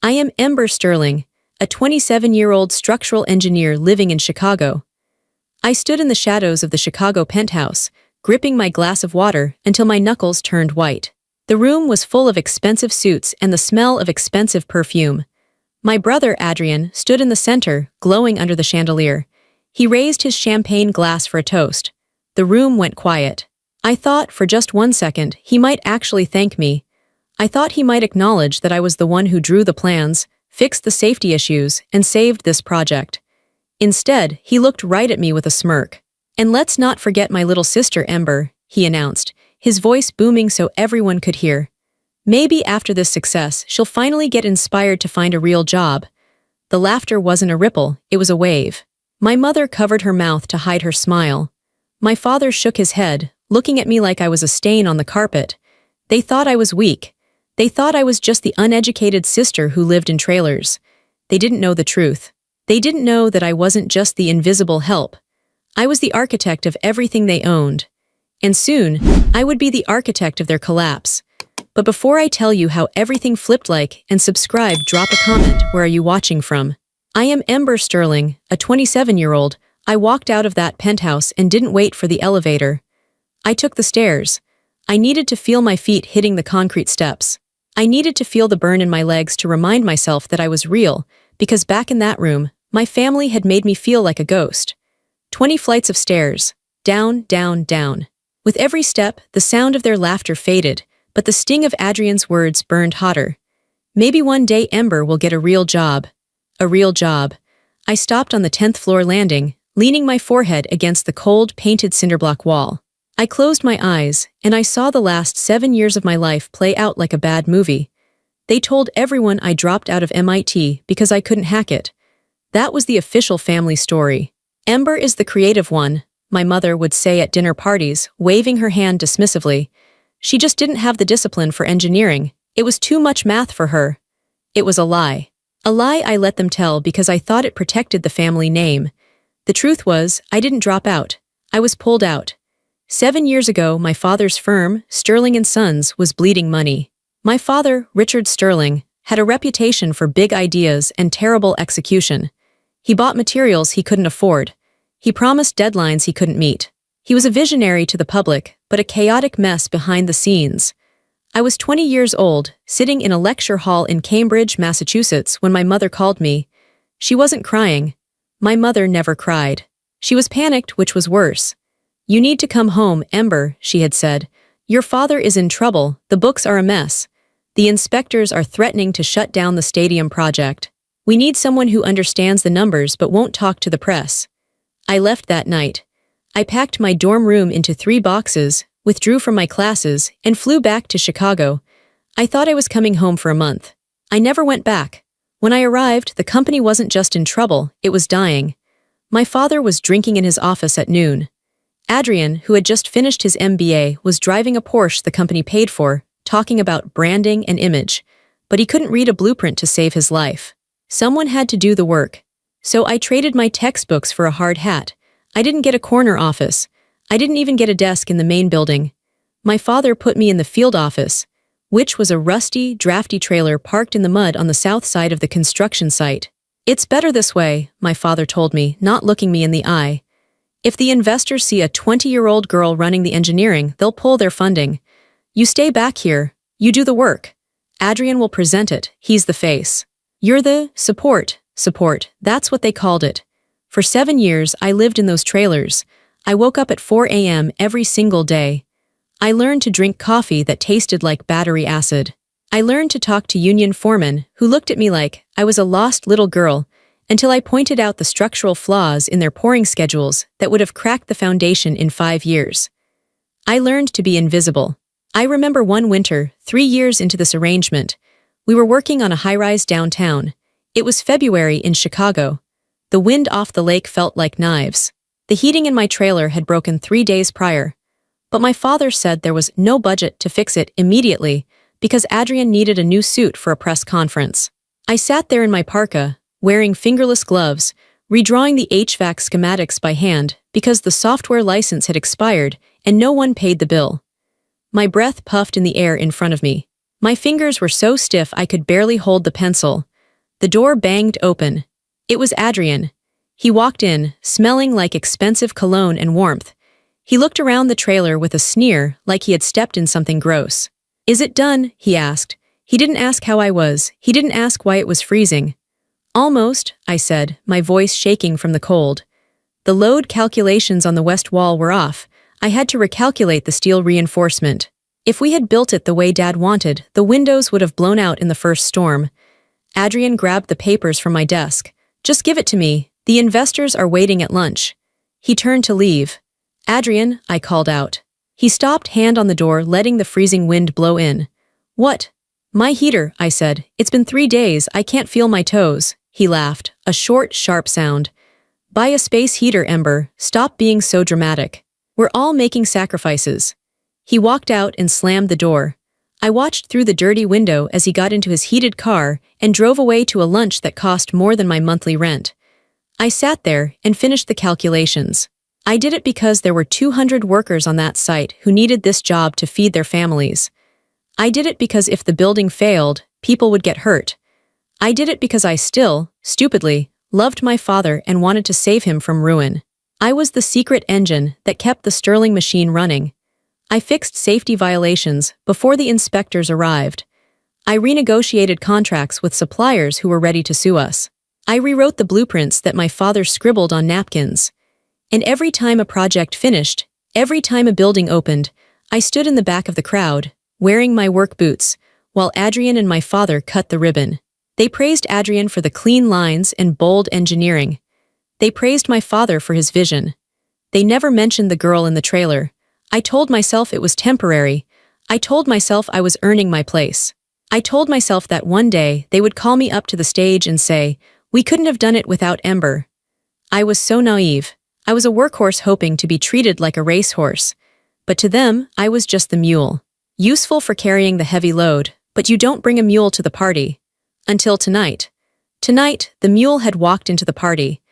I am Ember Sterling, a 27-year-old structural engineer living in Chicago. I stood in the shadows of the Chicago penthouse, gripping my glass of water until my knuckles turned white. The room was full of expensive suits and the smell of expensive perfume. My brother, Adrian, stood in the center, glowing under the chandelier. He raised his champagne glass for a toast. The room went quiet. I thought, for just 1 second, he might actually thank me. I thought he might acknowledge that I was the one who drew the plans, fixed the safety issues, and saved this project. Instead, he looked right at me with a smirk. "And let's not forget my little sister, Ember," he announced, his voice booming so everyone could hear. "Maybe after this success, she'll finally get inspired to find a real job." The laughter wasn't a ripple, it was a wave. My mother covered her mouth to hide her smile. My father shook his head, looking at me like I was a stain on the carpet. They thought I was weak. They thought I was just the uneducated sister who lived in trailers. They didn't know the truth. They didn't know that I wasn't just the invisible help. I was the architect of everything they owned. And soon, I would be the architect of their collapse. But before I tell you how everything flipped, like and subscribe, drop a comment. Where are you watching from? I am Ember Sterling, a 27-year-old. I walked out of that penthouse and didn't wait for the elevator. I took the stairs. I needed to feel my feet hitting the concrete steps. I needed to feel the burn in my legs to remind myself that I was real, because back in that room, my family had made me feel like a ghost. 20 flights of stairs. Down, down, down. With every step, the sound of their laughter faded, but the sting of Adrian's words burned hotter. Maybe one day Ember will get a real job. A real job. I stopped on the 10th floor landing, leaning my forehead against the cold, painted cinderblock wall. I closed my eyes, and I saw the last 7 years of my life play out like a bad movie. They told everyone I dropped out of MIT because I couldn't hack it. That was the official family story. Ember is the creative one, my mother would say at dinner parties, waving her hand dismissively. She just didn't have the discipline for engineering. It was too much math for her. It was a lie. A lie I let them tell because I thought it protected the family name. The truth was, I didn't drop out. I was pulled out. 7 years ago, my father's firm, Sterling & Sons, was bleeding money. My father, Richard Sterling, had a reputation for big ideas and terrible execution. He bought materials he couldn't afford. He promised deadlines he couldn't meet. He was a visionary to the public, but a chaotic mess behind the scenes. I was 20 years old, sitting in a lecture hall in Cambridge, Massachusetts, when my mother called me. She wasn't crying. My mother never cried. She was panicked, which was worse. "You need to come home, Ember," she had said. "Your father is in trouble, the books are a mess. The inspectors are threatening to shut down the stadium project. We need someone who understands the numbers but won't talk to the press." I left that night. I packed my dorm room into 3 boxes, withdrew from my classes, and flew back to Chicago. I thought I was coming home for a month. I never went back. When I arrived, the company wasn't just in trouble, it was dying. My father was drinking in his office at noon. Adrian, who had just finished his MBA, was driving a Porsche the company paid for, talking about branding and image. But he couldn't read a blueprint to save his life. Someone had to do the work. So I traded my textbooks for a hard hat. I didn't get a corner office. I didn't even get a desk in the main building. My father put me in the field office, which was a rusty, drafty trailer parked in the mud on the south side of the construction site. "It's better this way," my father told me, not looking me in the eye. "If the investors see a 20-year-old girl running the engineering, they'll pull their funding. You stay back here. You do the work. Adrian will present it. He's the face. You're the support. That's what they called it. For 7 years, I lived in those trailers. I woke up at 4 a.m. every single day. I learned to drink coffee that tasted like battery acid. I learned to talk to union foremen who looked at me like I was a lost little girl until I pointed out the structural flaws in their pouring schedules that would have cracked the foundation in 5 years. I learned to be invisible. I remember one winter, 3 years into this arrangement. We were working on a high-rise downtown. It was February in Chicago. The wind off the lake felt like knives. The heating in my trailer had broken 3 days prior. But my father said there was no budget to fix it immediately because Adrian needed a new suit for a press conference. I sat there in my parka, wearing fingerless gloves, redrawing the HVAC schematics by hand because the software license had expired and no one paid the bill. My breath puffed in the air in front of me. My fingers were so stiff I could barely hold the pencil. The door banged open. It was Adrian. He walked in, smelling like expensive cologne and warmth. He looked around the trailer with a sneer, like he had stepped in something gross. "Is it done?" he asked. He didn't ask how I was. He didn't ask why it was freezing. "Almost," I said, my voice shaking from the cold. The load calculations on the west wall were off. I had to recalculate the steel reinforcement. If we had built it the way Dad wanted, the windows would have blown out in the first storm. Adrian grabbed the papers from my desk. "Just give it to me. The investors are waiting at lunch." He turned to leave. "Adrian," I called out. He stopped, hand on the door, letting the freezing wind blow in. "What?" "My heater," I said. "It's been 3 days, I can't feel my toes." He laughed, a short, sharp sound. "Buy a space heater, Ember. Stop being so dramatic. We're all making sacrifices." He walked out and slammed the door. I watched through the dirty window as he got into his heated car and drove away to a lunch that cost more than my monthly rent. I sat there and finished the calculations. I did it because there were 200 workers on that site who needed this job to feed their families. I did it because if the building failed, people would get hurt. I did it because I still, stupidly, loved my father and wanted to save him from ruin. I was the secret engine that kept the Stirling machine running. I fixed safety violations before the inspectors arrived. I renegotiated contracts with suppliers who were ready to sue us. I rewrote the blueprints that my father scribbled on napkins. And every time a project finished, every time a building opened, I stood in the back of the crowd, wearing my work boots, while Adrian and my father cut the ribbon. They praised Adrian for the clean lines and bold engineering. They praised my father for his vision. They never mentioned the girl in the trailer. I told myself it was temporary. I told myself I was earning my place. I told myself that one day they would call me up to the stage and say, "We couldn't have done it without Ember." I was so naive. I was a workhorse hoping to be treated like a racehorse. But to them, I was just the mule. Useful for carrying the heavy load, but you don't bring a mule to the party. Until tonight. Tonight, the mule had walked into the party,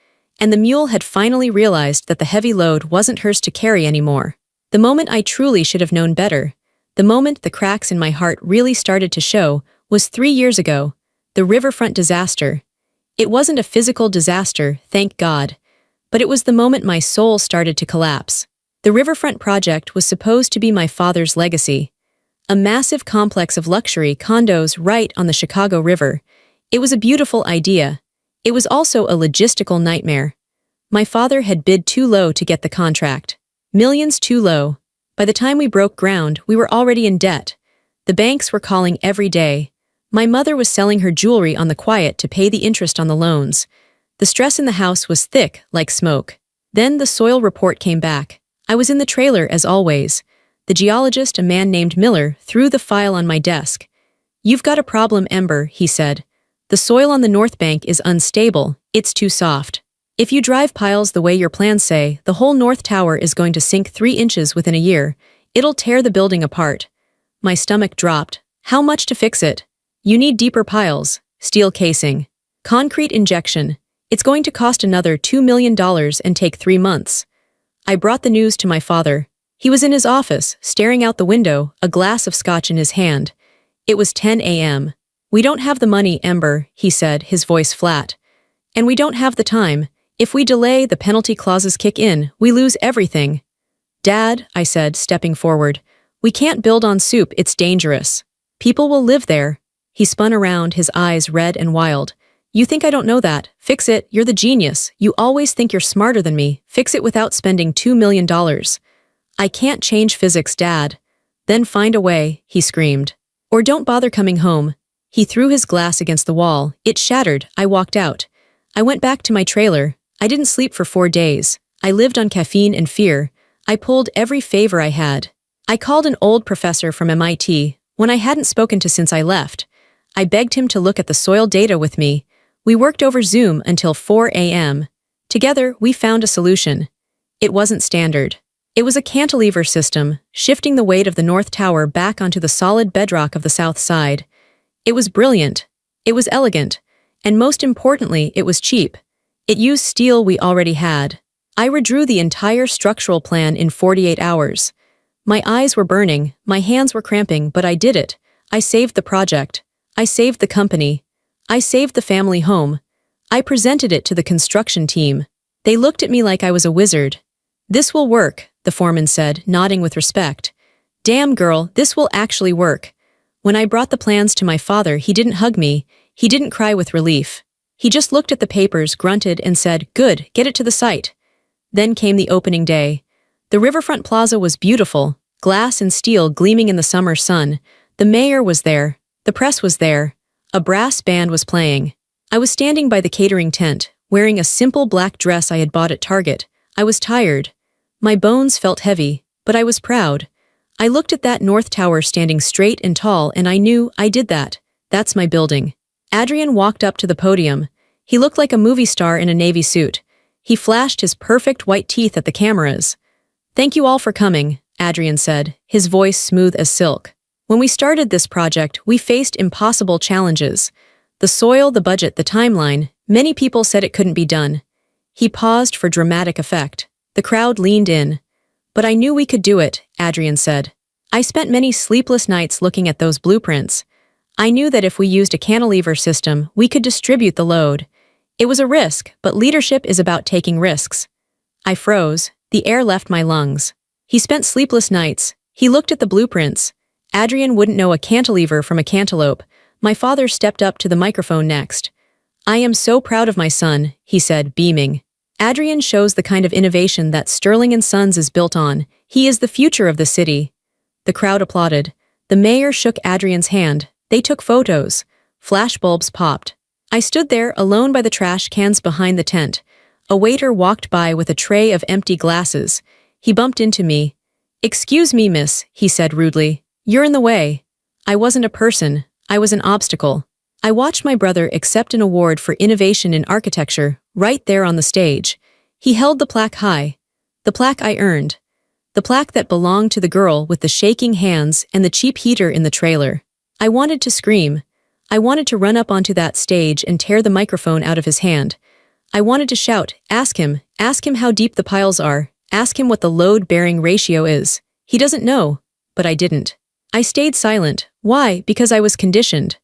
and the mule had finally realized that the heavy load wasn't hers to carry anymore. The moment I truly should have known better, the moment the cracks in my heart really started to show, was 3 years ago, the riverfront disaster. It wasn't a physical disaster, thank God, but it was the moment my soul started to collapse. The riverfront project was supposed to be my father's legacy. A massive complex of luxury condos right on the Chicago River. It was a beautiful idea. It was also a logistical nightmare. My father had bid too low to get the contract. Millions too low. By the time we broke ground, we were already in debt. The banks were calling every day. My mother was selling her jewelry on the quiet to pay the interest on the loans. The stress in the house was thick, like smoke. Then the soil report came back. I was in the trailer as always. The geologist, a man named Miller, threw the file on my desk. "You've got a problem, Ember," he said. "The soil on the north bank is unstable, it's too soft. If you drive piles the way your plans say, the whole north tower is going to sink 3 inches within a year. It'll tear the building apart." My stomach dropped. "How much to fix it?" "You need deeper piles, steel casing, concrete injection. It's going to cost another $2 million and take 3 months. I brought the news to my father. He was in his office, staring out the window, a glass of scotch in his hand. It was 10 a.m. "We don't have the money, Ember," he said, his voice flat. "And we don't have the time. If we delay, the penalty clauses kick in, we lose everything." "Dad," I said, stepping forward, "we can't build on soup, it's dangerous. People will live there." He spun around, his eyes red and wild. "You think I don't know that? Fix it, you're the genius. You always think you're smarter than me. Fix it without spending $2 million. "I can't change physics, Dad." "Then find a way," he screamed. "Or don't bother coming home." He threw his glass against the wall. It shattered. I walked out. I went back to my trailer. I didn't sleep for 4 days. I lived on caffeine and fear. I pulled every favor I had. I called an old professor from MIT, one I hadn't spoken to since I left. I begged him to look at the soil data with me. We worked over Zoom until 4 a.m. Together, we found a solution. It wasn't standard. It was a cantilever system, shifting the weight of the North Tower back onto the solid bedrock of the South Side. It was brilliant. It was elegant. And most importantly, it was cheap. It used steel we already had. I redrew the entire structural plan in 48 hours. My eyes were burning, my hands were cramping, but I did it. I saved the project. I saved the company. I saved the family home. I presented it to the construction team. They looked at me like I was a wizard. "This will work," the foreman said, nodding with respect. "Damn, girl, this will actually work." When I brought the plans to my father, he didn't hug me. He didn't cry with relief. He just looked at the papers, grunted, and said, "Good, get it to the site." Then came the opening day. The riverfront plaza was beautiful, glass and steel gleaming in the summer sun. The mayor was there. The press was there. A brass band was playing. I was standing by the catering tent, wearing a simple black dress I had bought at Target. I was tired. My bones felt heavy, but I was proud. I looked at that North Tower standing straight and tall, and I knew I did that. That's my building. Adrian walked up to the podium. He looked like a movie star in a navy suit. He flashed his perfect white teeth at the cameras. "Thank you all for coming," Adrian said, his voice smooth as silk. "When we started this project, we faced impossible challenges. The soil, the budget, the timeline. Many people said it couldn't be done." He paused for dramatic effect. The crowd leaned in. "But I knew we could do it," Adrian said. "I spent many sleepless nights looking at those blueprints. I knew that if we used a cantilever system, we could distribute the load. It was a risk, but leadership is about taking risks." I froze. The air left my lungs. He spent sleepless nights. He looked at the blueprints. Adrian wouldn't know a cantilever from a cantaloupe. My father stepped up to the microphone next. "I am so proud of my son," he said, beaming. "Adrian shows the kind of innovation that Sterling & Sons is built on. He is the future of the city." The crowd applauded. The mayor shook Adrian's hand. They took photos. Flashbulbs popped. I stood there alone by the trash cans behind the tent. A waiter walked by with a tray of empty glasses. He bumped into me. "Excuse me, miss," he said rudely. "You're in the way." I wasn't a person. I was an obstacle. I watched my brother accept an award for innovation in architecture, right there on the stage. He held the plaque high. The plaque I earned. The plaque that belonged to the girl with the shaking hands and the cheap heater in the trailer. I wanted to scream. I wanted to run up onto that stage and tear the microphone out of his hand. I wanted to shout, ask him how deep the piles are, ask him what the load-bearing ratio is. He doesn't know. But I didn't. I stayed silent. Why? Because I was conditioned.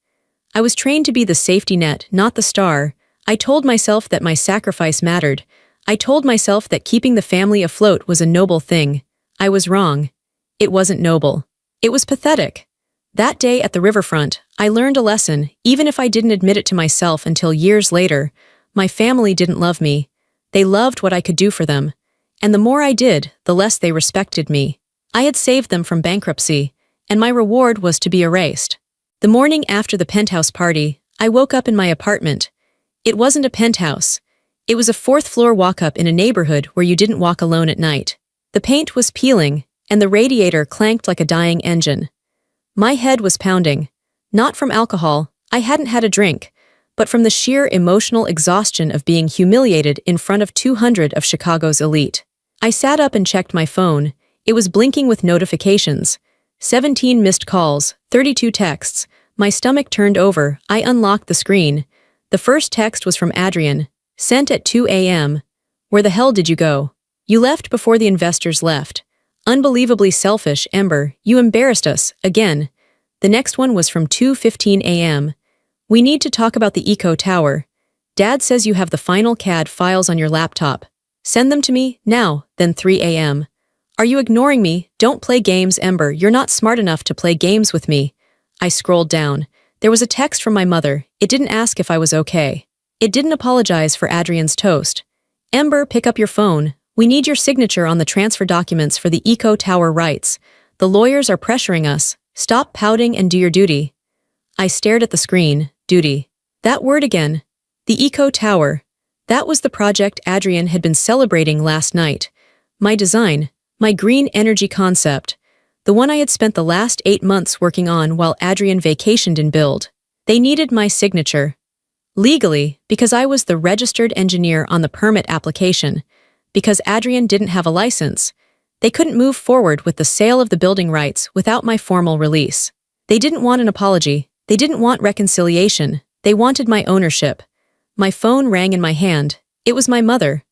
I was trained to be the safety net, not the star. I told myself that my sacrifice mattered. I told myself that keeping the family afloat was a noble thing. I was wrong. It wasn't noble. It was pathetic. That day at the riverfront, I learned a lesson, even if I didn't admit it to myself until years later. My family didn't love me. They loved what I could do for them. And the more I did, the less they respected me. I had saved them from bankruptcy, and my reward was to be erased. The morning after the penthouse party, I woke up in my apartment. It wasn't a penthouse. It was a fourth-floor walk-up in a neighborhood where you didn't walk alone at night. The paint was peeling, and the radiator clanked like a dying engine. My head was pounding. Not from alcohol, I hadn't had a drink, but from the sheer emotional exhaustion of being humiliated in front of 200 of Chicago's elite. I sat up and checked my phone. It was blinking with notifications. 17 missed calls, 32 texts. My stomach turned over. I unlocked the screen. The first text was from Adrian, sent at 2 a.m. "Where the hell did you go? You left before the investors left. Unbelievably selfish, Ember. You embarrassed us, again." The next one was from 2:15 a.m. "We need to talk about the Eco Tower. Dad says you have the final CAD files on your laptop. Send them to me, now." Then 3 a.m. "Are you ignoring me? Don't play games, Ember. You're not smart enough to play games with me." I scrolled down. There was a text from my mother. It didn't ask if I was okay. It didn't apologize for Adrian's toast. "Ember, pick up your phone. We need your signature on the transfer documents for the Eco Tower rights. The lawyers are pressuring us. Stop pouting and do your duty." I stared at the screen. Duty. That word again. The Eco Tower. That was the project Adrian had been celebrating last night. My design. My green energy concept. The one I had spent the last 8 months working on while Adrian vacationed in Build. They needed my signature. Legally, because I was the registered engineer on the permit application. Because Adrian didn't have a license. They couldn't move forward with the sale of the building rights without my formal release. They didn't want an apology. They didn't want reconciliation. They wanted my ownership. My phone rang in my hand. It was my mother.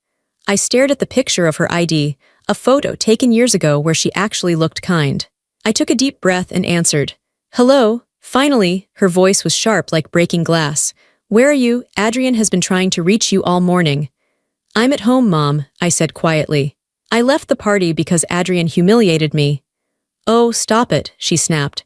I stared at the picture of her ID, a photo taken years ago where she actually looked kind. I took a deep breath and answered. "Hello?" Finally, her voice was sharp like breaking glass. Where are you? Adrian has been trying to reach you all morning. I'm at home, Mom, I said quietly. I left the party because Adrian humiliated me. Oh, stop it, she snapped.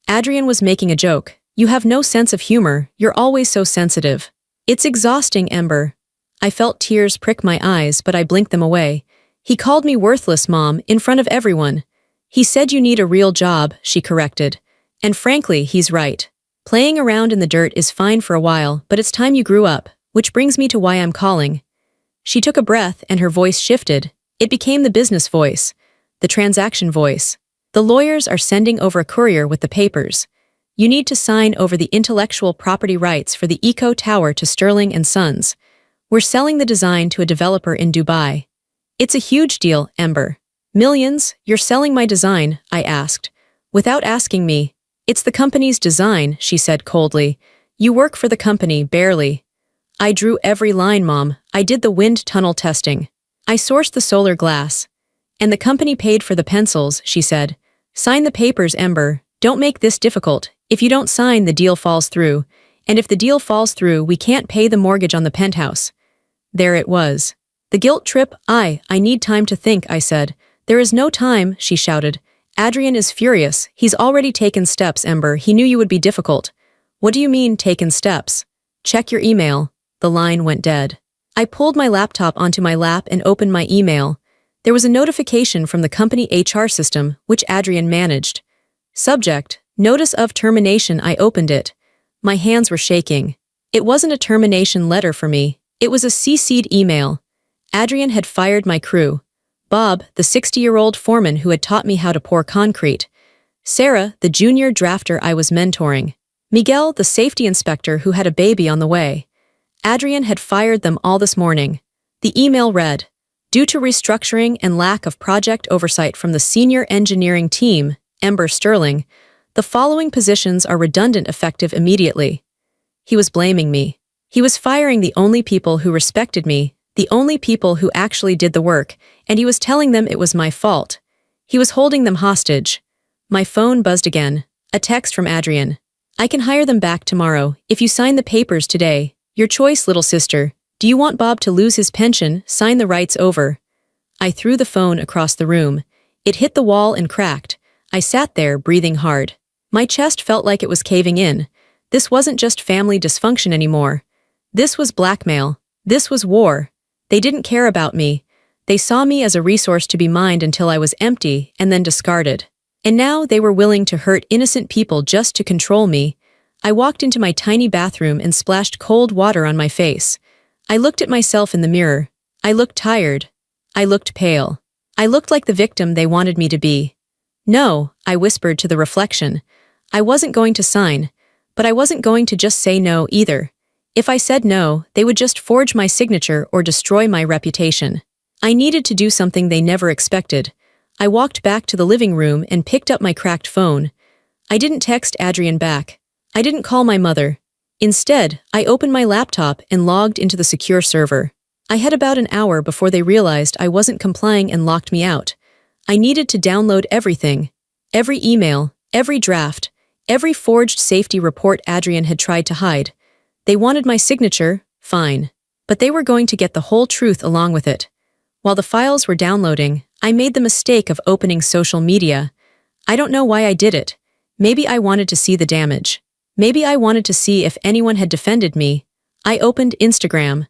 Adrian was making a joke. You have no sense of humor, you're always so sensitive. It's exhausting, Ember. I felt tears prick my eyes, but I blinked them away. He called me worthless, Mom, in front of everyone. He said you need a real job, she corrected. And frankly, he's right. Playing around in the dirt is fine for a while, but it's time you grew up, which brings me to why I'm calling. She took a breath and her voice shifted. It became the business voice, the transaction voice. The lawyers are sending over a courier with the papers. You need to sign over the intellectual property rights for the Eco Tower to Sterling and Sons. We're selling the design to a developer in Dubai. It's a huge deal, Ember. Millions? You're selling my design? I asked. Without asking me. It's the company's design, she said coldly. You work for the company, barely. I drew every line, Mom. I did the wind tunnel testing. I sourced the solar glass. And the company paid for the pencils, she said. Sign the papers, Ember. Don't make this difficult. If you don't sign, the deal falls through. And if the deal falls through, we can't pay the mortgage on the penthouse. There it was. The guilt trip. I need time to think, I said. There is no time, she shouted. Adrian is furious. He's already taken steps, Ember. He knew you would be difficult. What do you mean, taken steps? Check your email. The line went dead. I pulled my laptop onto my lap and opened my email. There was a notification from the company HR system, which Adrian managed. Subject, notice of termination. I opened it. My hands were shaking. It wasn't a termination letter for me. It was a CC'd email. Adrian had fired my crew. Bob, the 60-year-old foreman who had taught me how to pour concrete. Sarah, the junior drafter I was mentoring. Miguel, the safety inspector who had a baby on the way. Adrian had fired them all this morning. The email read, due to restructuring and lack of project oversight from the senior engineering team, Ember Sterling, the following positions are redundant effective immediately. He was blaming me. He was firing the only people who respected me, the only people who actually did the work, and he was telling them it was my fault. He was holding them hostage. My phone buzzed again. A text from Adrian. I can hire them back tomorrow, if you sign the papers today. Your choice, little sister. Do you want Bob to lose his pension? Sign the rights over. I threw the phone across the room. It hit the wall and cracked. I sat there, breathing hard. My chest felt like it was caving in. This wasn't just family dysfunction anymore. This was blackmail. This was war. They didn't care about me. They saw me as a resource to be mined until I was empty and then discarded. And now they were willing to hurt innocent people just to control me. I walked into my tiny bathroom and splashed cold water on my face. I looked at myself in the mirror. I looked tired. I looked pale. I looked like the victim they wanted me to be. No, I whispered to the reflection. I wasn't going to sign, but I wasn't going to just say no either. If I said no, they would just forge my signature or destroy my reputation. I needed to do something they never expected. I walked back to the living room and picked up my cracked phone. I didn't text Adrian back. I didn't call my mother. Instead, I opened my laptop and logged into the secure server. I had about an hour before they realized I wasn't complying and locked me out. I needed to download everything. Every email, every draft, every forged safety report Adrian had tried to hide. They wanted my signature, fine. But they were going to get the whole truth along with it. While the files were downloading, I made the mistake of opening social media. I don't know why I did it. Maybe I wanted to see the damage. Maybe I wanted to see if anyone had defended me. I opened Instagram.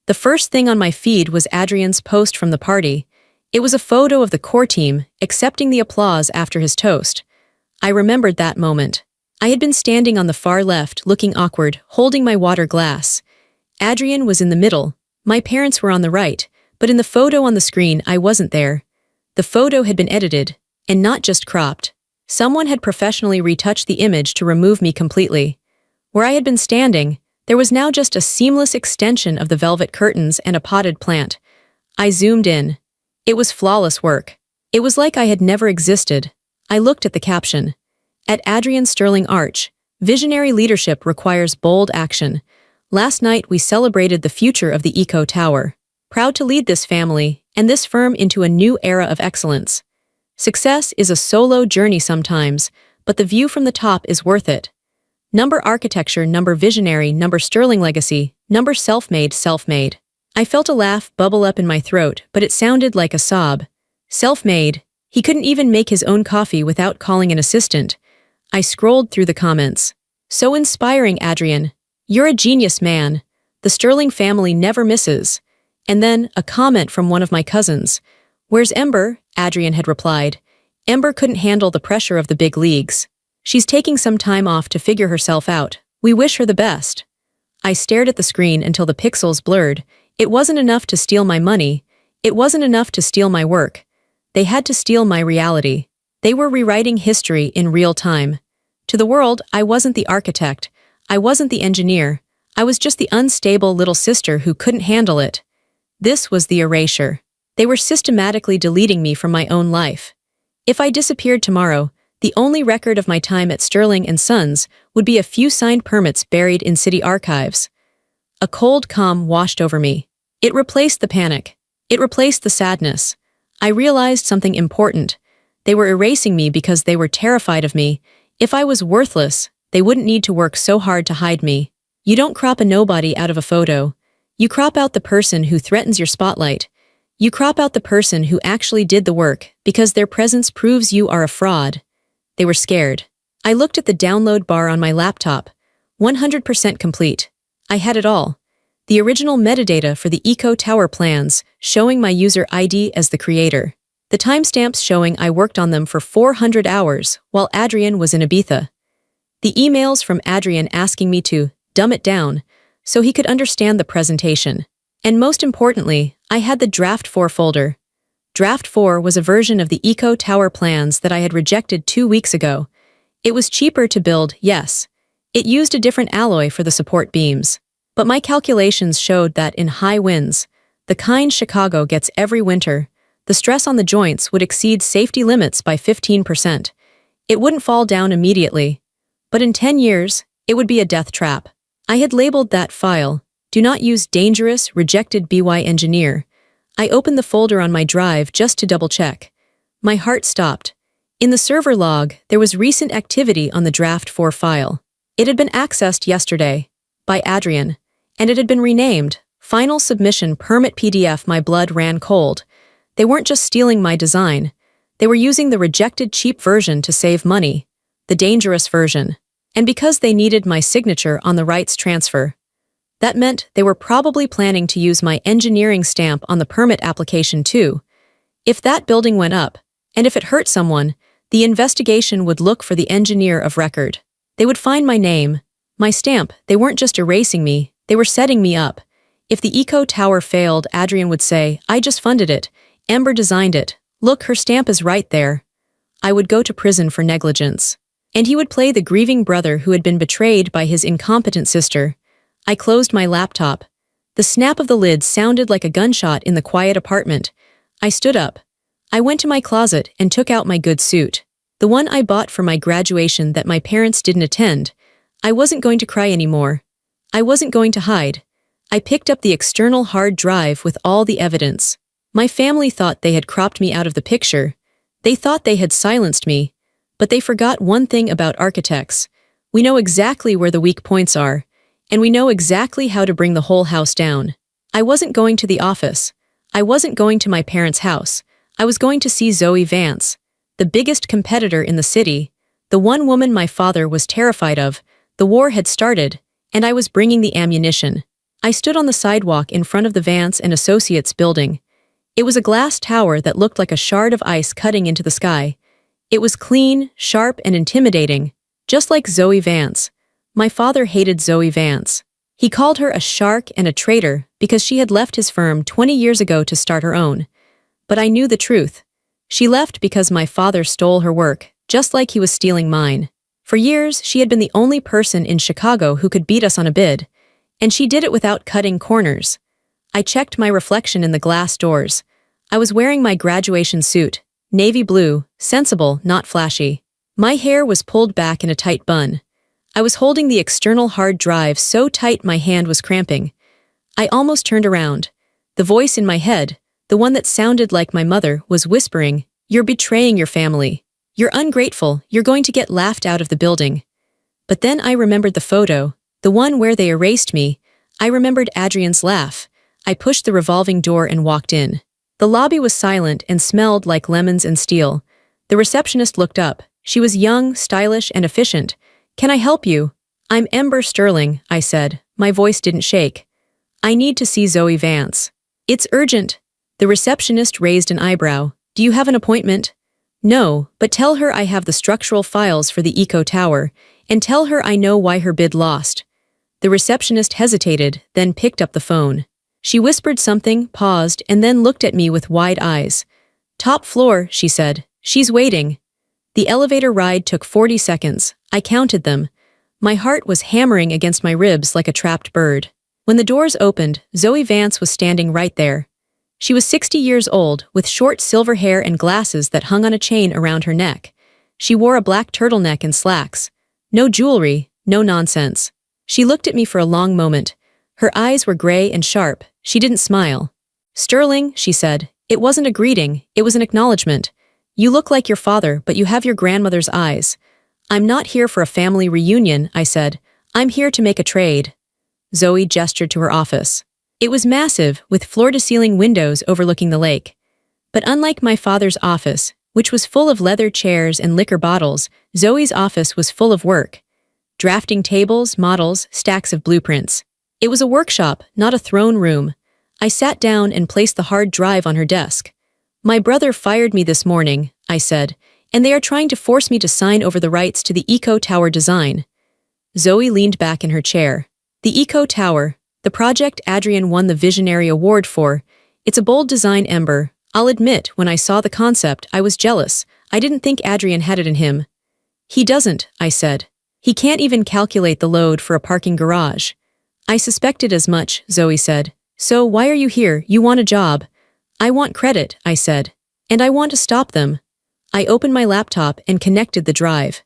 The first thing on my feed was Adrian's post from the party. It was a photo of the core team, accepting the applause after his toast. I remembered that moment. I had been standing on the far left, looking awkward, holding my water glass. Adrian was in the middle. My parents were on the right, but in the photo on the screen, I wasn't there. The photo had been edited, and not just cropped. Someone had professionally retouched the image to remove me completely. Where I had been standing, there was now just a seamless extension of the velvet curtains and a potted plant. I zoomed in. It was flawless work. It was like I had never existed. I looked at the caption. At Adrian Sterling Arch, visionary leadership requires bold action. Last night we celebrated the future of the Eco Tower. Proud to lead this family and this firm into a new era of excellence. Success is a solo journey sometimes, but the view from the top is worth it. Number architecture, number visionary, number sterling legacy, number self-made, self-made. I felt a laugh bubble up in my throat, but it sounded like a sob. Self-made. He couldn't even make his own coffee without calling an assistant. I scrolled through the comments. So inspiring, Adrian. You're a genius, man. The Sterling family never misses. And then, a comment from one of my cousins. Where's Ember? Adrian had replied. Ember couldn't handle the pressure of the big leagues. She's taking some time off to figure herself out. We wish her the best. I stared at the screen until the pixels blurred. It wasn't enough to steal my money. It wasn't enough to steal my work. They had to steal my reality. They were rewriting history in real time. To the world, I wasn't the architect. I wasn't the engineer. I was just the unstable little sister who couldn't handle it. This was the erasure. They were systematically deleting me from my own life. If I disappeared tomorrow, the only record of my time at Sterling and Sons would be a few signed permits buried in city archives. A cold calm washed over me. It replaced the panic. It replaced the sadness. I realized something important. They were erasing me because they were terrified of me. If I was worthless, they wouldn't need to work so hard to hide me. You don't crop a nobody out of a photo. You crop out the person who threatens your spotlight. You crop out the person who actually did the work because their presence proves you are a fraud. They were scared. I looked at the download bar on my laptop. 100% complete. I had it all. The original metadata for the Eco Tower plans, showing my user ID as the creator. The timestamps showing I worked on them for 400 hours while Adrian was in Ibiza. The emails from Adrian asking me to dumb it down so he could understand the presentation. And most importantly, I had the Draft 4 folder. Draft 4 was a version of the Eco Tower plans that I had rejected 2 weeks ago. It was cheaper to build, yes. It used a different alloy for the support beams. But my calculations showed that in high winds, the kind Chicago gets every winter, the stress on the joints would exceed safety limits by 15%. It wouldn't fall down immediately. But in 10 years, it would be a death trap. I had labeled that file, Do Not Use Dangerous Rejected BY Engineer. I opened the folder on my drive just to double-check. My heart stopped. In the server log, there was recent activity on the Draft 4 file. It had been accessed yesterday by Adrian, and it had been renamed Final Submission Permit PDF. My blood ran cold. They weren't just stealing my design. They were using the rejected cheap version to save money, the dangerous version. And because they needed my signature on the rights transfer, that meant they were probably planning to use my engineering stamp on the permit application too. If that building went up, and if it hurt someone, the investigation would look for the engineer of record. They would find my name, my stamp. They weren't just erasing me, they were setting me up. If the Eco Tower failed, Adrian would say, I just funded it. Ember designed it. Look, her stamp is right there. I would go to prison for negligence. And he would play the grieving brother who had been betrayed by his incompetent sister. I closed my laptop. The snap of the lid sounded like a gunshot in the quiet apartment. I stood up. I went to my closet and took out my good suit. The one I bought for my graduation that my parents didn't attend. I wasn't going to cry anymore. I wasn't going to hide. I picked up the external hard drive with all the evidence. My family thought they had cropped me out of the picture. They thought they had silenced me. But they forgot one thing about architects. We know exactly where the weak points are. And we know exactly how to bring the whole house down. I wasn't going to the office. I wasn't going to my parents' house. I was going to see Zoe Vance, the biggest competitor in the city, the one woman my father was terrified of. The war had started, and I was bringing the ammunition. I stood on the sidewalk in front of the Vance and Associates building. It was a glass tower that looked like a shard of ice cutting into the sky. It was clean, sharp, and intimidating, just like Zoe Vance. My father hated Zoe Vance. He called her a shark and a traitor because she had left his firm 20 years ago to start her own. But I knew the truth. She left because my father stole her work, just like he was stealing mine. For years, she had been the only person in Chicago who could beat us on a bid. And she did it without cutting corners. I checked my reflection in the glass doors. I was wearing my graduation suit, navy blue, sensible, not flashy. My hair was pulled back in a tight bun. I was holding the external hard drive so tight my hand was cramping. I almost turned around. The voice in my head, the one that sounded like my mother, was whispering, "You're betraying your family. You're ungrateful, you're going to get laughed out of the building." But then I remembered the photo, the one where they erased me. I remembered Adrian's laugh. I pushed the revolving door and walked in. The lobby was silent and smelled like lemons and steel. The receptionist looked up. She was young, stylish, and efficient. "Can I help you?" "I'm Ember Sterling," I said. My voice didn't shake. "I need to see Zoe Vance." "It's urgent." The receptionist raised an eyebrow. "Do you have an appointment?" "No, but tell her I have the structural files for the Eco Tower, and tell her I know why her bid lost." The receptionist hesitated, then picked up the phone. She whispered something, paused, and then looked at me with wide eyes. "Top floor," she said. "She's waiting." The elevator ride took 40 seconds. I counted them. My heart was hammering against my ribs like a trapped bird. When the doors opened, Zoe Vance was standing right there. She was 60 years old, with short silver hair and glasses that hung on a chain around her neck. She wore a black turtleneck and slacks. No jewelry, no nonsense. She looked at me for a long moment. Her eyes were gray and sharp. She didn't smile. "Sterling," she said. It wasn't a greeting, it was an acknowledgement. "You look like your father, but you have your grandmother's eyes." "I'm not here for a family reunion," I said. "I'm here to make a trade." Zoe gestured to her office. It was massive, with floor-to-ceiling windows overlooking the lake. But unlike my father's office, which was full of leather chairs and liquor bottles, Zoe's office was full of work. Drafting tables, models, stacks of blueprints. It was a workshop, not a throne room. I sat down and placed the hard drive on her desk. "My brother fired me this morning," I said, "and they are trying to force me to sign over the rights to the Eco Tower design." Zoe leaned back in her chair. "The Eco Tower, the project Adrian won the Visionary Award for. It's a bold design, Ember. I'll admit, when I saw the concept, I was jealous. I didn't think Adrian had it in him." "He doesn't," I said. "He can't even calculate the load for a parking garage." "I suspected as much," Zoe said. "So why are you here? You want a job." "I want credit," I said. "And I want to stop them." I opened my laptop and connected the drive.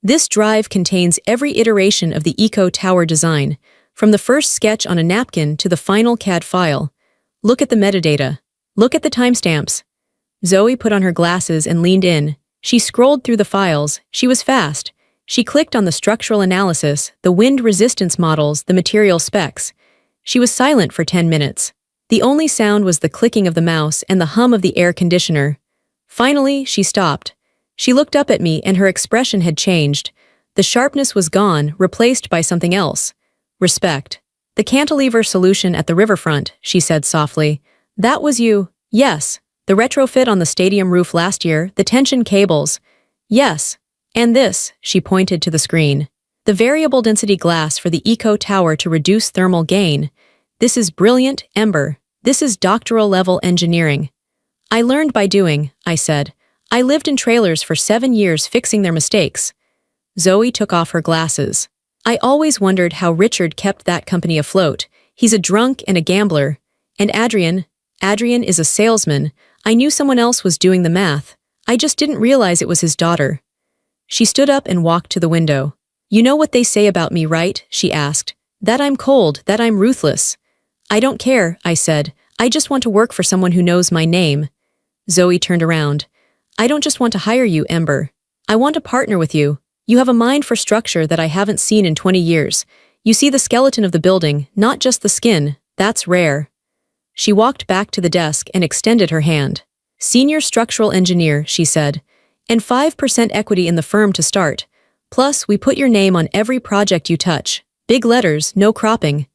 This drive contains every iteration of the Eco Tower design, from the first sketch on a napkin to the final CAD file. "Look at the metadata. Look at the timestamps." Zoe put on her glasses and leaned in. She scrolled through the files. She was fast. She clicked on the structural analysis, the wind resistance models, the material specs. She was silent for 10 minutes. The only sound was the clicking of the mouse and the hum of the air conditioner. Finally, she stopped. She looked up at me and her expression had changed. The sharpness was gone, replaced by something else. Respect. "The cantilever solution at the riverfront," she said softly. "That was you." "Yes." "The retrofit on the stadium roof last year, the tension cables." "Yes." "And this," she pointed to the screen. "The variable density glass for the Eco Tower to reduce thermal gain. This is brilliant, Ember. This is doctoral-level engineering." "I learned by doing," I said. "I lived in trailers for 7 years fixing their mistakes." Zoe took off her glasses. "I always wondered how Richard kept that company afloat. He's a drunk and a gambler. And Adrian is a salesman. I knew someone else was doing the math. I just didn't realize it was his daughter." She stood up and walked to the window. "You know what they say about me, right?" she asked. "That I'm cold, that I'm ruthless." "I don't care," I said. "I just want to work for someone who knows my name." Zoe turned around. "I don't just want to hire you, Ember. I want to partner with you. You have a mind for structure that I haven't seen in 20 years. You see the skeleton of the building, not just the skin. That's rare." She walked back to the desk and extended her hand. "Senior structural engineer," she said. "And 5% equity in the firm to start. Plus, we put your name on every project you touch. Big letters, no cropping."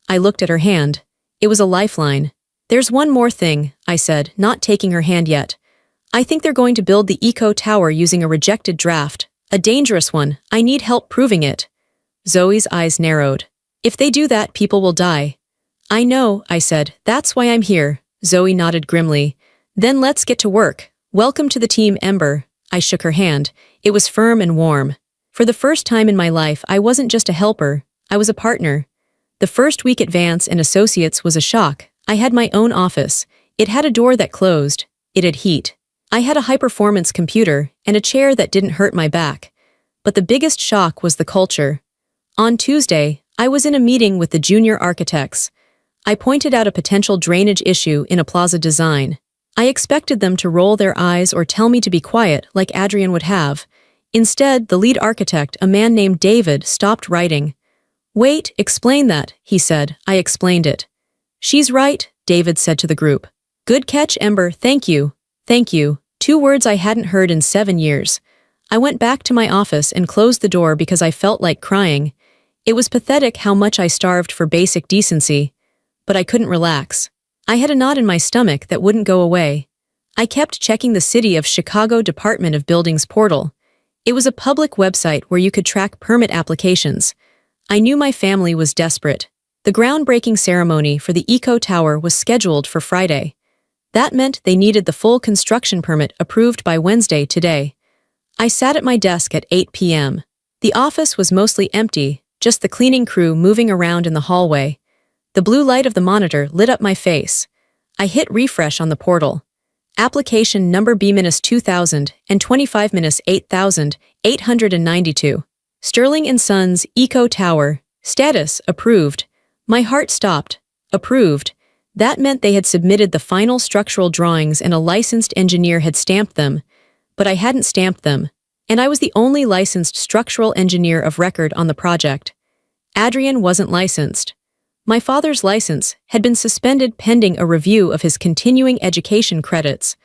I looked at her hand. It was a lifeline. "There's one more thing," I said, not taking her hand yet. "I think they're going to build the Eco Tower using a rejected draft. A dangerous one. I need help proving it." Zoe's eyes narrowed. "If they do that, people will die." "I know," I said. "That's why I'm here." Zoe nodded grimly. "Then let's get to work. Welcome to the team, Ember." I shook her hand. It was firm and warm. For the first time in my life, I wasn't just a helper. I was a partner. The first week at Vance and Associates was a shock. I had my own office. It had a door that closed. It had heat. I had a high-performance computer and a chair that didn't hurt my back. But the biggest shock was the culture. On Tuesday, I was in a meeting with the junior architects. I pointed out a potential drainage issue in a plaza design. I expected them to roll their eyes or tell me to be quiet like Adrian would have. Instead, the lead architect, a man named David, stopped writing. "Wait, explain that," he said. I explained it. "She's right," David said to the group. "Good catch, Ember, thank you. Thank you." 2 words I hadn't heard in 7 years. I went back to my office and closed the door because I felt like crying. It was pathetic how much I starved for basic decency. But I couldn't relax. I had a knot in my stomach that wouldn't go away. I kept checking the City of Chicago Department of Buildings portal. It was a public website where you could track permit applications. I knew my family was desperate. The groundbreaking ceremony for the Eco Tower was scheduled for Friday. That meant they needed the full construction permit approved by Wednesday today. I sat at my desk at 8 p.m. The office was mostly empty, just the cleaning crew moving around in the hallway. The blue light of the monitor lit up my face. I hit refresh on the portal. Application number B-2000 and 25-8892. Sterling & Sons, Eco Tower. Status, approved. My heart stopped. Approved. That meant they had submitted the final structural drawings and a licensed engineer had stamped them. But I hadn't stamped them. And I was the only licensed structural engineer of record on the project. Adrian wasn't licensed. My father's license had been suspended pending a review of his continuing education credits.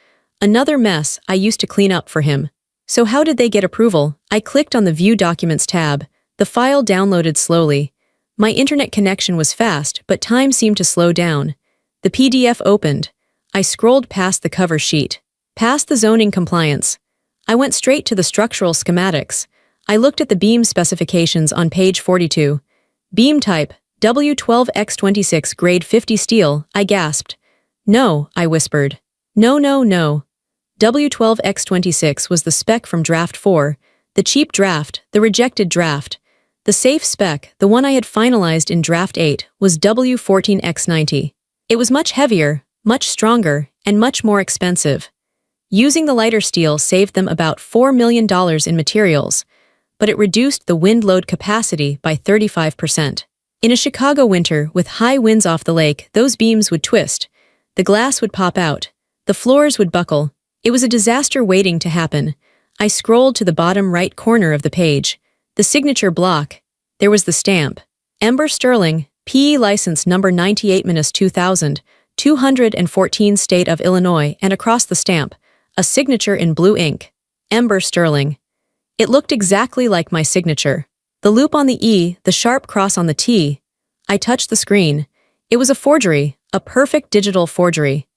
Another mess I used to clean up for him. So how did they get approval? I clicked on the View Documents tab. The file downloaded slowly. My internet connection was fast, but time seemed to slow down. The PDF opened. I scrolled past the cover sheet. Past the zoning compliance. I went straight to the structural schematics. I looked at the beam specifications on page 42. Beam type, W12x26 grade 50 steel, I gasped. "No," I whispered. No. W12x26 was the spec from draft 4, the cheap draft, the rejected draft. The safe spec, the one I had finalized in draft 8, was W14x90. It was much heavier, much stronger, and much more expensive. Using the lighter steel saved them about $4 million in materials, but it reduced the wind load capacity by 35%. In a Chicago winter with high winds off the lake, those beams would twist. The glass would pop out. The floors would buckle. It was a disaster waiting to happen. I scrolled to the bottom right corner of the page. The signature block. There was the stamp. Ember Sterling, PE license number 98-2000, 214 State of Illinois, and across the stamp, a signature in blue ink. Ember Sterling. It looked exactly like my signature. The loop on the E, the sharp cross on the T. I touched the screen. It was a forgery, a perfect digital forgery.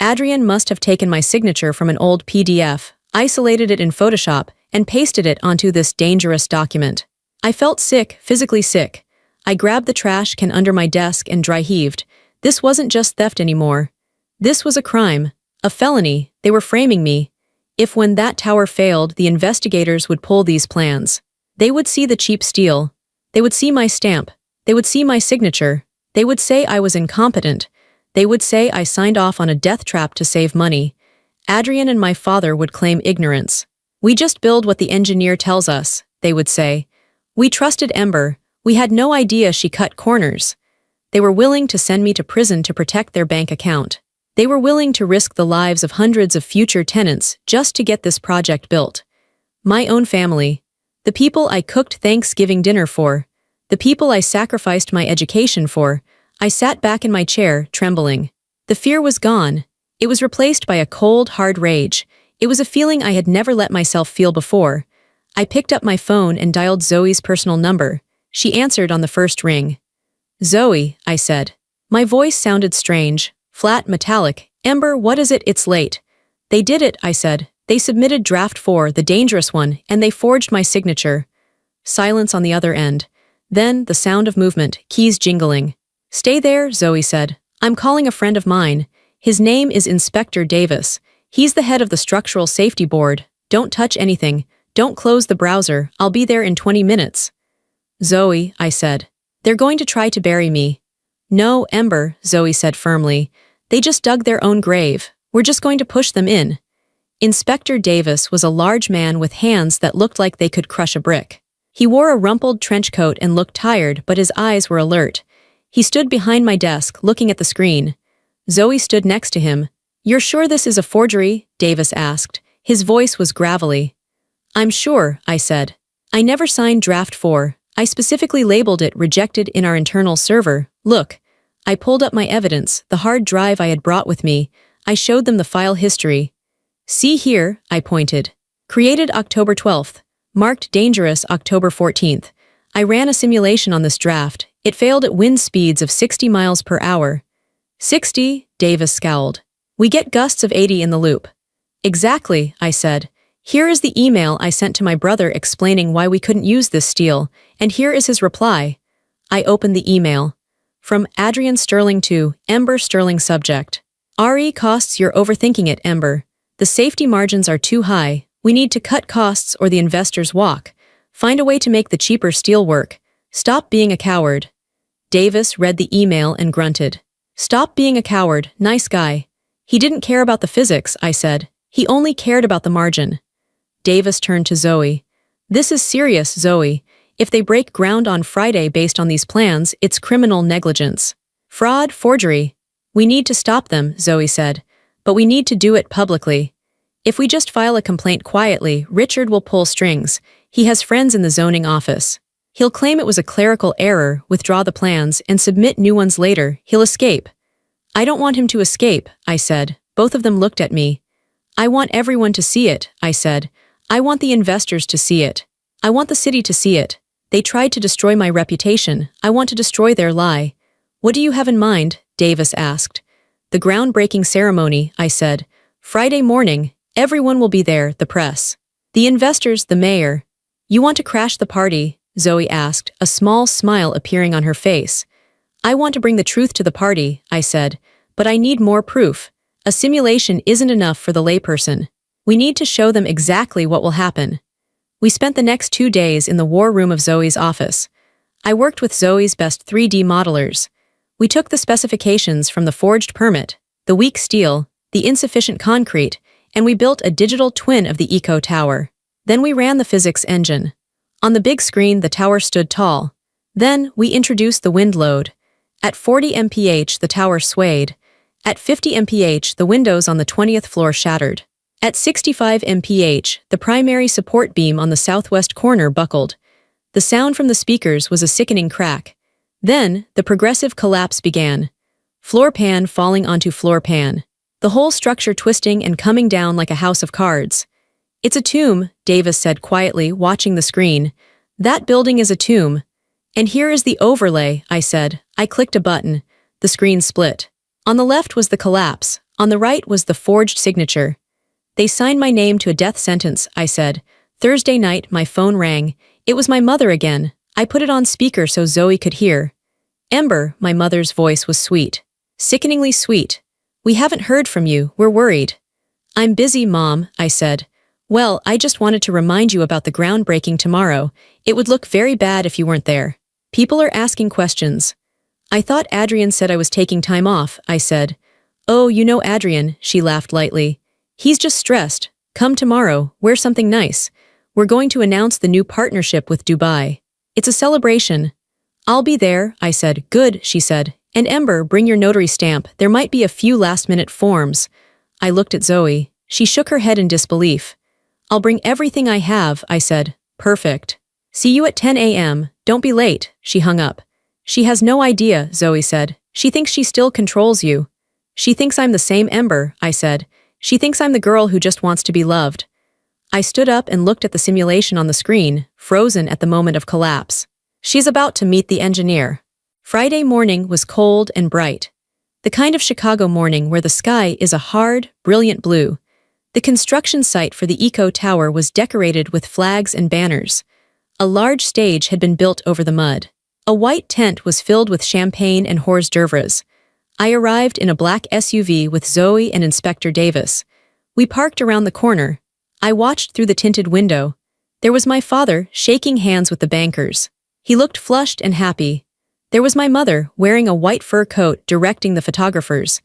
Adrian must have taken my signature from an old PDF, isolated it in Photoshop, and pasted it onto this dangerous document. I felt sick, physically sick. I grabbed the trash can under my desk and dry heaved. This wasn't just theft anymore. This was a crime, a felony. They were framing me. If when that tower failed, the investigators would pull these plans. They would see the cheap steel. They would see my stamp. They would see my signature. They would say I was incompetent. They would say I signed off on a death trap to save money. Adrian and my father would claim ignorance. "We just build what the engineer tells us," they would say. "We trusted Ember. We had no idea she cut corners." They were willing to send me to prison to protect their bank account. They were willing to risk the lives of hundreds of future tenants just to get this project built. My own family. The people I cooked Thanksgiving dinner for. The people I sacrificed my education for. I sat back in my chair, trembling. The fear was gone. It was replaced by a cold, hard rage. It was a feeling I had never let myself feel before. I picked up my phone and dialed Zoe's personal number. She answered on the first ring. "Zoe," I said. My voice sounded strange, flat, metallic. "Ember, what is it? It's late." "They did it," I said. "They submitted draft 4, the dangerous one, and they forged my signature." Silence on the other end. Then the sound of movement, keys jingling. "Stay there," Zoe said. "I'm calling a friend of mine. His name is Inspector Davis. He's the head of the Structural Safety Board. Don't touch anything. Don't close the browser. I'll be there in 20 minutes. "Zoe," I said. "They're going to try to bury me." "No, Ember," Zoe said firmly. "They just dug their own grave. We're just going to push them in." Inspector Davis was a large man with hands that looked like they could crush a brick. He wore a rumpled trench coat and looked tired, but his eyes were alert. He stood behind my desk, looking at the screen. Zoe stood next to him. "You're sure this is a forgery?" Davis asked. His voice was gravelly. I'm sure, I said. I never signed draft 4. I specifically labeled it rejected in our internal server. Look. I pulled up my evidence, the hard drive I had brought with me. I showed them the file history. See here, I pointed. Created October 12th. Marked dangerous October 14th. I ran a simulation on this draft. It failed at wind speeds of 60 miles per hour. 60, Davis scowled. We get gusts of 80 in the loop. Exactly, I said. Here is the email I sent to my brother explaining why we couldn't use this steel, and here is his reply. I opened the email. From Adrian Sterling to Ember Sterling subject. RE costs, you're overthinking it, Ember. The safety margins are too high. We need to cut costs or the investors walk. Find a way to make the cheaper steel work. Stop being a coward. Davis read the email and grunted. Stop being a coward, nice guy. He didn't care about the physics, I said. He only cared about the margin. Davis turned to Zoe. This is serious, Zoe. If they break ground on Friday based on these plans, it's criminal negligence. Fraud, forgery. We need to stop them, Zoe said. But we need to do it publicly. If we just file a complaint quietly, Richard will pull strings. He has friends in the zoning office. He'll claim it was a clerical error, withdraw the plans, and submit new ones later. He'll escape. I don't want him to escape, I said. Both of them looked at me. I want everyone to see it, I said. I want the investors to see it. I want the city to see it. They tried to destroy my reputation. I want to destroy their lie. What do you have in mind? Davis asked. The groundbreaking ceremony, I said. Friday morning, everyone will be there, the press. The investors, the mayor. You want to crash the party? Zoe asked, a small smile appearing on her face. I want to bring the truth to the party, I said, but I need more proof. A simulation isn't enough for the layperson. We need to show them exactly what will happen. We spent the next 2 days in the war room of Zoe's office. I worked with Zoe's best 3D modelers. We took the specifications from the forged permit, the weak steel, the insufficient concrete, and we built a digital twin of the Eco Tower. Then we ran the physics engine. On the big screen, the tower stood tall. Then, we introduced the wind load. At 40 mph, the tower swayed. At 50 mph, the windows on the 20th floor shattered. At 65 mph, the primary support beam on the southwest corner buckled. The sound from the speakers was a sickening crack. Then, the progressive collapse began. Floor pan falling onto floor pan. The whole structure twisting and coming down like a house of cards. It's a tomb, Davis said quietly, watching the screen. That building is a tomb. And here is the overlay, I said. I clicked a button. The screen split. On the left was the collapse. On the right was the forged signature. They signed my name to a death sentence, I said. Thursday night, my phone rang. It was my mother again. I put it on speaker so Zoe could hear. Ember, my mother's voice was sweet. Sickeningly sweet. We haven't heard from you, we're worried. I'm busy, Mom, I said. Well, I just wanted to remind you about the groundbreaking tomorrow. It would look very bad if you weren't there. People are asking questions. I thought Adrian said I was taking time off, I said. Oh, you know Adrian, she laughed lightly. He's just stressed. Come tomorrow, wear something nice. We're going to announce the new partnership with Dubai. It's a celebration. I'll be there, I said. Good, she said. And Ember, bring your notary stamp. There might be a few last-minute forms. I looked at Zoe. She shook her head in disbelief. I'll bring everything I have, I said. Perfect. See you at 10 a.m. Don't be late, she hung up. She has no idea, Zoe said. She thinks she still controls you. She thinks I'm the same Ember, I said. She thinks I'm the girl who just wants to be loved. I stood up and looked at the simulation on the screen, frozen at the moment of collapse. She's about to meet the engineer. Friday morning was cold and bright. The kind of Chicago morning where the sky is a hard, brilliant blue. The construction site for the Eco Tower was decorated with flags and banners. A large stage had been built over the mud. A white tent was filled with champagne and hors d'oeuvres. I arrived in a black SUV with Zoe and Inspector Davis. We parked around the corner. I watched through the tinted window. There was my father, shaking hands with the bankers. He looked flushed and happy. There was my mother, wearing a white fur coat, directing the photographers.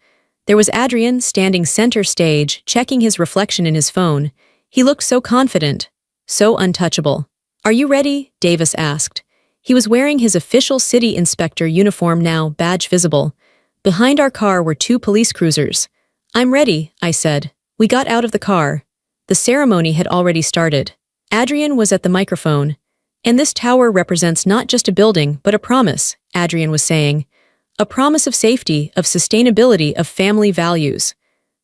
There was Adrian, standing center stage, checking his reflection in his phone. He looked so confident, so untouchable. Are you ready? Davis asked. He was wearing his official city inspector uniform now, badge visible. Behind our car were 2 police cruisers. I'm ready, I said. We got out of the car. The ceremony had already started. Adrian was at the microphone. And this tower represents not just a building, but a promise, Adrian was saying. A promise of safety, of sustainability, of family values.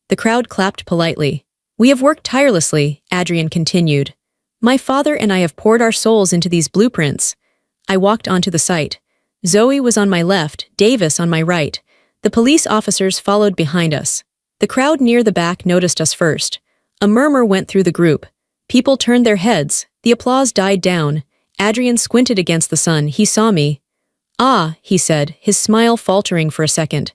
The crowd clapped politely. We have worked tirelessly, Adrian continued. My father and I have poured our souls into these blueprints. I walked onto the site. Zoe was on my left, Davis on my right. The police officers followed behind us. The crowd near the back noticed us first. A murmur went through the group. People turned their heads. The applause died down. Adrian squinted against the sun. He saw me. Ah, he said, his smile faltering for a second.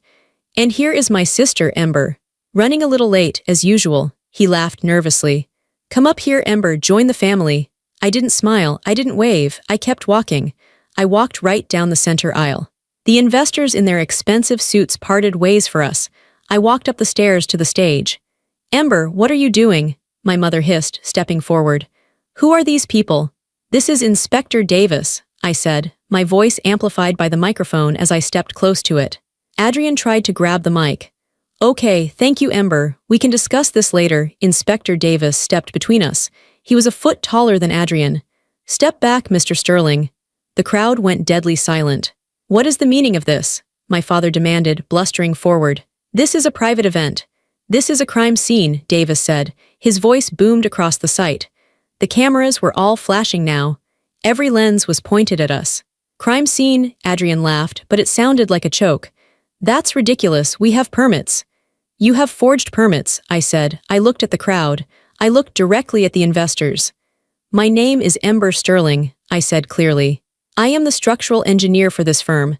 And here is my sister, Ember. Running a little late, as usual, he laughed nervously. Come up here, Ember, join the family. I didn't smile, I didn't wave, I kept walking. I walked right down the center aisle. The investors in their expensive suits parted ways for us. I walked up the stairs to the stage. Ember, what are you doing? My mother hissed, stepping forward. Who are these people? This is Inspector Davis, I said, my voice amplified by the microphone as I stepped close to it. Adrian tried to grab the mic. Okay, thank you, Ember. We can discuss this later. Inspector Davis stepped between us. He was a foot taller than Adrian. Step back, Mr. Sterling. The crowd went deadly silent. What is the meaning of this? My father demanded, blustering forward. This is a private event. This is a crime scene, Davis said. His voice boomed across the site. The cameras were all flashing now. Every lens was pointed at us. Crime scene, Adrian laughed, but it sounded like a choke. That's ridiculous, we have permits. You have forged permits, I said. I looked at the crowd. I looked directly at the investors. My name is Ember Sterling, I said clearly. I am the structural engineer for this firm.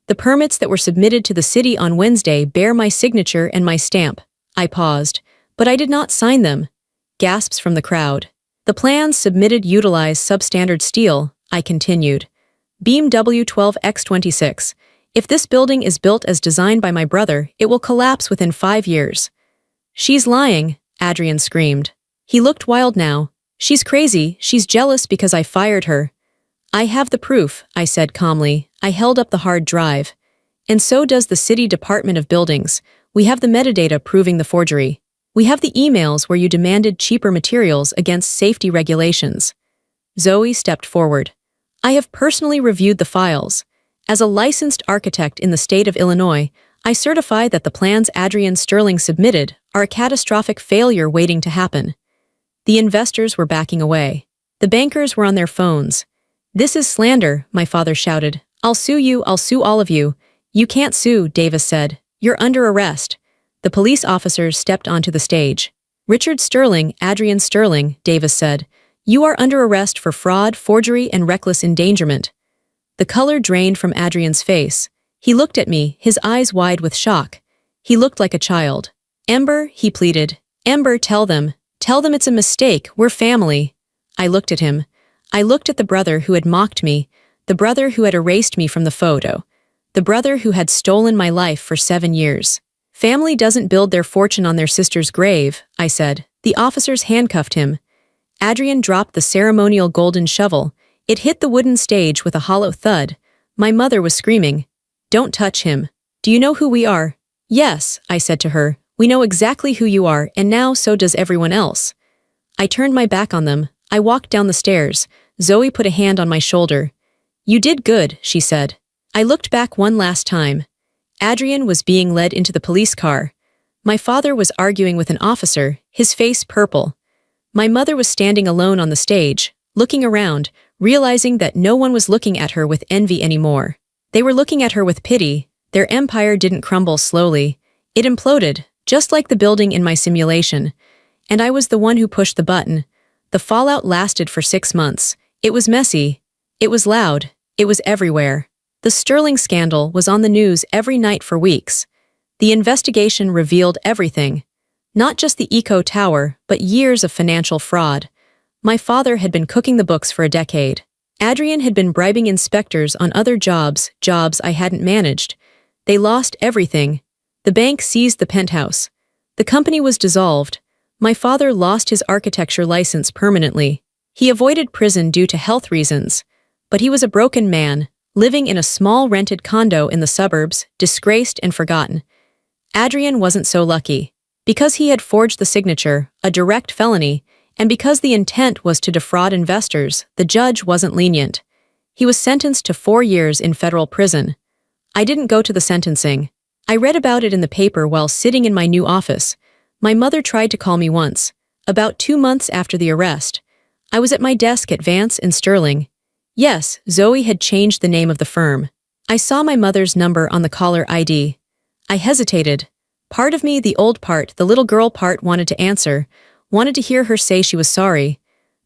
The permits that were submitted to the city on Wednesday bear my signature and my stamp. I paused. But I did not sign them. Gasps from the crowd. The plans submitted utilize substandard steel, I continued. Beam W12X26. If this building is built as designed by my brother, it will collapse within 5 years. She's lying, Adrian screamed. He looked wild now. She's crazy, she's jealous because I fired her. I have the proof, I said calmly. I held up the hard drive. And so does the City Department of Buildings. We have the metadata proving the forgery. We have the emails where you demanded cheaper materials against safety regulations. Zoe stepped forward. I have personally reviewed the files. As a licensed architect in the state of Illinois, I certify that the plans Adrian Sterling submitted are a catastrophic failure waiting to happen. The investors were backing away. The bankers were on their phones. This is slander, my father shouted. I'll sue you, I'll sue all of you. You can't sue, Davis said. You're under arrest. The police officers stepped onto the stage. Richard Sterling, Adrian Sterling, Davis said. You are under arrest for fraud, forgery, and reckless endangerment. The color drained from Adrian's face. He looked at me, his eyes wide with shock. He looked like a child. Ember, he pleaded. Ember, tell them. Tell them it's a mistake, we're family. I looked at him. I looked at the brother who had mocked me, the brother who had erased me from the photo, the brother who had stolen my life for 7 years. Family doesn't build their fortune on their sister's grave, I said. The officers handcuffed him. Adrian dropped the ceremonial golden shovel. It hit the wooden stage with a hollow thud. My mother was screaming. Don't touch him. Do you know who we are? Yes, I said to her. We know exactly who you are, and now so does everyone else. I turned my back on them. I walked down the stairs. Zoe put a hand on my shoulder. You did good, she said. I looked back one last time. Adrian was being led into the police car. My father was arguing with an officer, his face purple. My mother was standing alone on the stage, looking around, realizing that no one was looking at her with envy anymore. They were looking at her with pity. Their empire didn't crumble slowly. It imploded, just like the building in my simulation. And I was the one who pushed the button. The fallout lasted for 6 months. It was messy. It was loud. It was everywhere. The Sterling scandal was on the news every night for weeks. The investigation revealed everything. Not just the Eco Tower, but years of financial fraud. My father had been cooking the books for a decade. Adrian had been bribing inspectors on other jobs I hadn't managed. They lost everything. The bank seized the penthouse. The company was dissolved. My father lost his architecture license permanently. He avoided prison due to health reasons. But he was a broken man, living in a small rented condo in the suburbs, disgraced and forgotten. Adrian wasn't so lucky. Because he had forged the signature, a direct felony, And because the intent was to defraud investors, the judge wasn't lenient. He was sentenced to 4 years in federal prison. I didn't go to the sentencing. I read about it in the paper while sitting in my new office. My mother tried to call me once, about 2 months after the arrest. I was at my desk at Vance and Sterling. Yes, Zoe had changed the name of the firm. I saw my mother's number on the caller ID. I hesitated. Part of me, the old part, the little girl part, wanted to answer, wanted to hear her say she was sorry.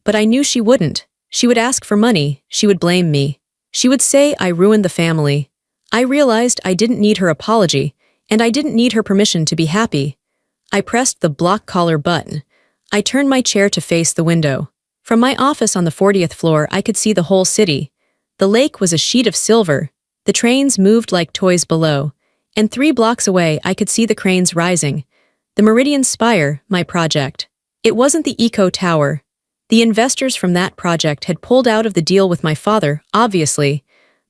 But I knew she wouldn't. She would ask for money, she would blame me. She would say I ruined the family. I realized I didn't need her apology, and I didn't need her permission to be happy. I pressed the block caller button. I turned my chair to face the window. From my office on the 40th floor, I could see the whole city. The lake was a sheet of silver. The trains moved like toys below. And 3 blocks away, I could see the cranes rising. The Meridian Spire, my project. It wasn't the Eco Tower. The investors from that project had pulled out of the deal with my father, obviously.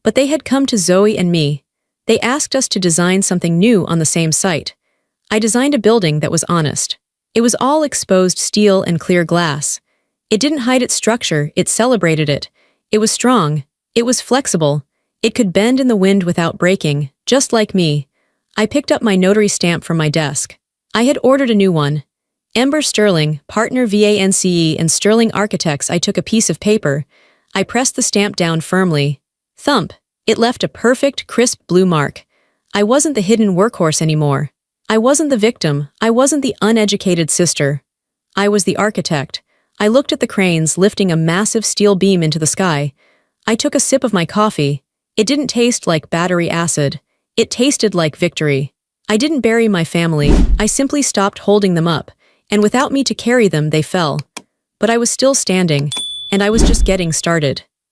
But they had come to Zoe and me. They asked us to design something new on the same site. I designed a building that was honest. It was all exposed steel and clear glass. It didn't hide its structure, it celebrated it. It was strong. It was flexible. It could bend in the wind without breaking, just like me. I picked up my notary stamp from my desk. I had ordered a new one. Ember Sterling, partner Vance and Sterling Architects. I took a piece of paper. I pressed the stamp down firmly. Thump. It left a perfect, crisp blue mark. I wasn't the hidden workhorse anymore. I wasn't the victim. I wasn't the uneducated sister. I was the architect. I looked at the cranes lifting a massive steel beam into the sky. I took a sip of my coffee. It didn't taste like battery acid. It tasted like victory. I didn't bury my family. I simply stopped holding them up, and without me to carry them, they fell. But I was still standing, and I was just getting started.